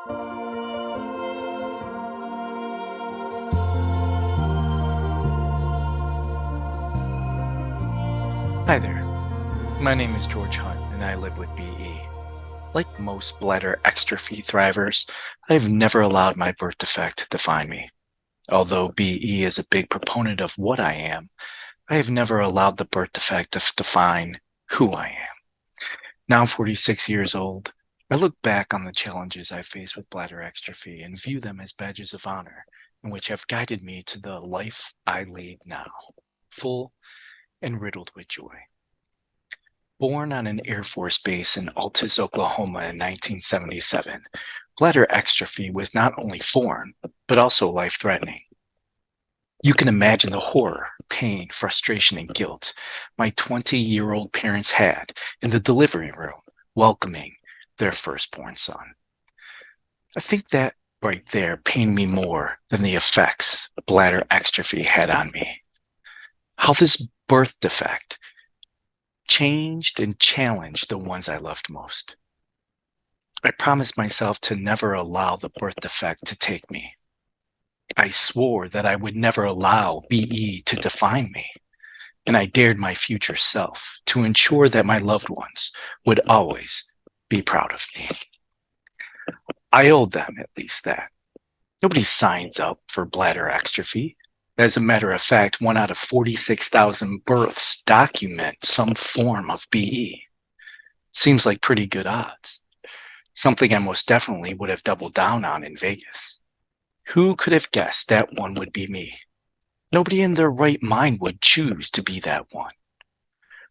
Hi there, my name is George Hunt and I live with BE. Like most bladder extrophy thrivers, I have never allowed my birth defect to define me. Although BE is a big proponent of what I am, I have never allowed the birth defect to define who I am. Now 46 years old, I look back on the challenges I faced with bladder extrophy and view them as badges of honor, and which have guided me to the life I lead now, full and riddled with joy. Born on an Air Force base in Altus, Oklahoma in 1977, bladder extrophy was not only foreign, but also life-threatening. You can imagine the horror, pain, frustration, and guilt my 20-year-old parents had in the delivery room welcoming their firstborn son. I think that right there pained me more than the effects bladder extrophy had on me. How this birth defect changed and challenged the ones I loved most. I promised myself to never allow the birth defect to take me. I swore that I would never allow BE to define me, and I dared my future self to ensure that my loved ones would always be proud of me. I owed them at least that. Nobody signs up for bladder extrophy. As a matter of fact, 1 out of 46,000 births document some form of BE. Seems like pretty good odds. Something I most definitely would have doubled down on in Vegas. Who could have guessed that one would be me? Nobody in their right mind would choose to be that one.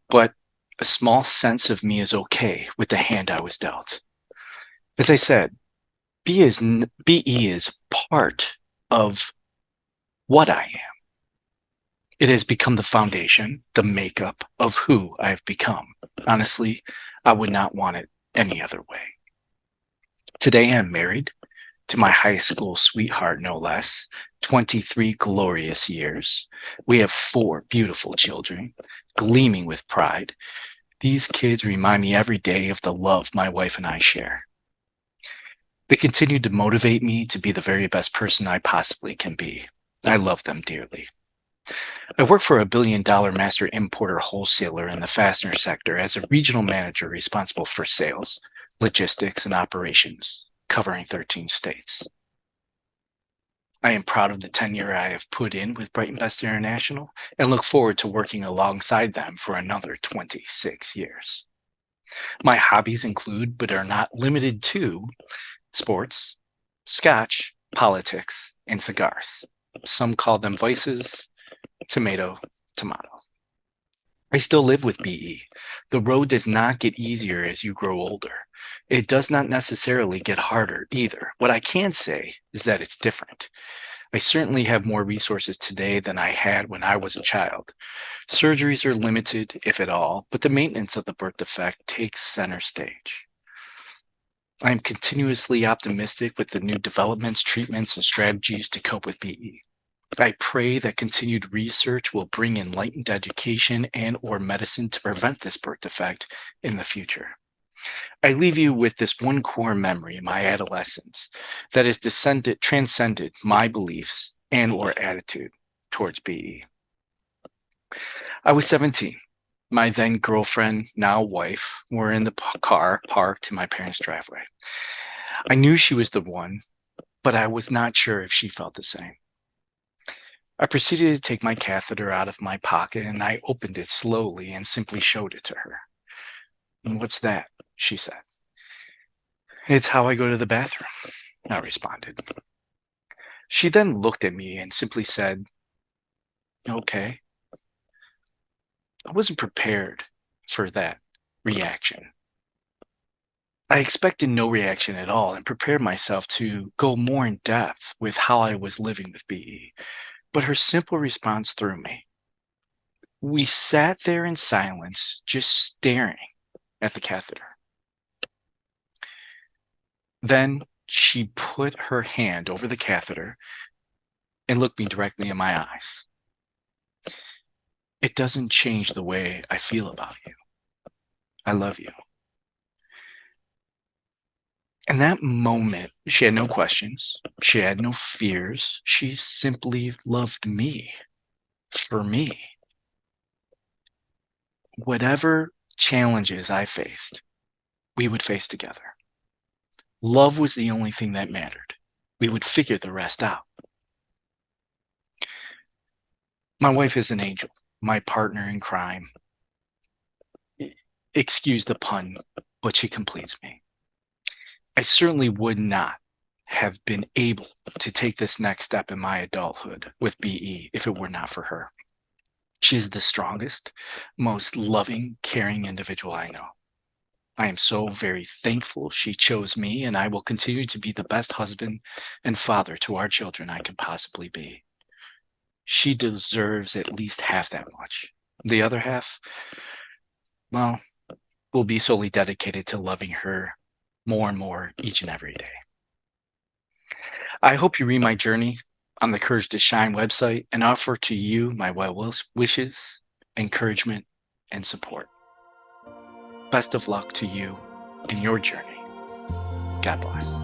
But a small sense of me is okay with the hand I was dealt. As I said, BE is part of what I am. It has become the foundation, the makeup of who I have become. Honestly, I would not want it any other way. Today I'm married to my high school sweetheart, no less, 23 glorious years. We have 4 beautiful children, gleaming with pride. These kids remind me every day of the love my wife and I share. They continue to motivate me to be the very best person I possibly can be. I love them dearly. I work for a billion-dollar master importer wholesaler in the fastener sector as a regional manager responsible for sales, logistics, and operations, covering 13 states. I am proud of the tenure I have put in with Bright and Best International and look forward to working alongside them for another 26 years. My hobbies include, but are not limited to, sports, scotch, politics, and cigars. Some call them vices, tomato, tomato. I still live with BE. The road does not get easier as you grow older. It does not necessarily get harder either. What I can say is that it's different. I certainly have more resources today than I had when I was a child. Surgeries are limited, if at all, but the maintenance of the birth defect takes center stage. I am continuously optimistic with the new developments, treatments, and strategies to cope with BE. I pray that continued research will bring enlightened education and/or medicine to prevent this birth defect in the future. I leave you with this one core memory in my adolescence that has transcended my beliefs and/or attitude towards BE. I was 17. My then girlfriend, now wife, were in the car parked in my parents' driveway. I knew she was the one, but I was not sure if she felt the same. I proceeded to take my catheter out of my pocket and I opened it slowly and simply showed it to her. "And what's that?" she said. "It's how I go to the bathroom," I responded. She then looked at me and simply said, "Okay." I wasn't prepared for that reaction. I expected no reaction at all and prepared myself to go more in depth with how I was living with BE. But her simple response threw me. We sat there in silence, just staring at the catheter. Then she put her hand over the catheter and looked me directly in my eyes. "It doesn't change the way I feel about you. I love you." In that moment, she had no questions. She had no fears. She simply loved me for me. Whatever challenges I faced, we would face together. Love was the only thing that mattered. We would figure the rest out. My wife is an angel, my partner in crime. Excuse the pun, but she completes me. I certainly would not have been able to take this next step in my adulthood with BE if it were not for her. She is the strongest, most loving, caring individual I know. I am so very thankful she chose me, and I will continue to be the best husband and father to our children I can possibly be. She deserves at least half that much. The other half, well, will be solely dedicated to loving her more and more each and every day. I hope you read my journey on the Courage to Shine website and offer to you my well wishes, encouragement, and support. Best of luck to you in your journey. God bless.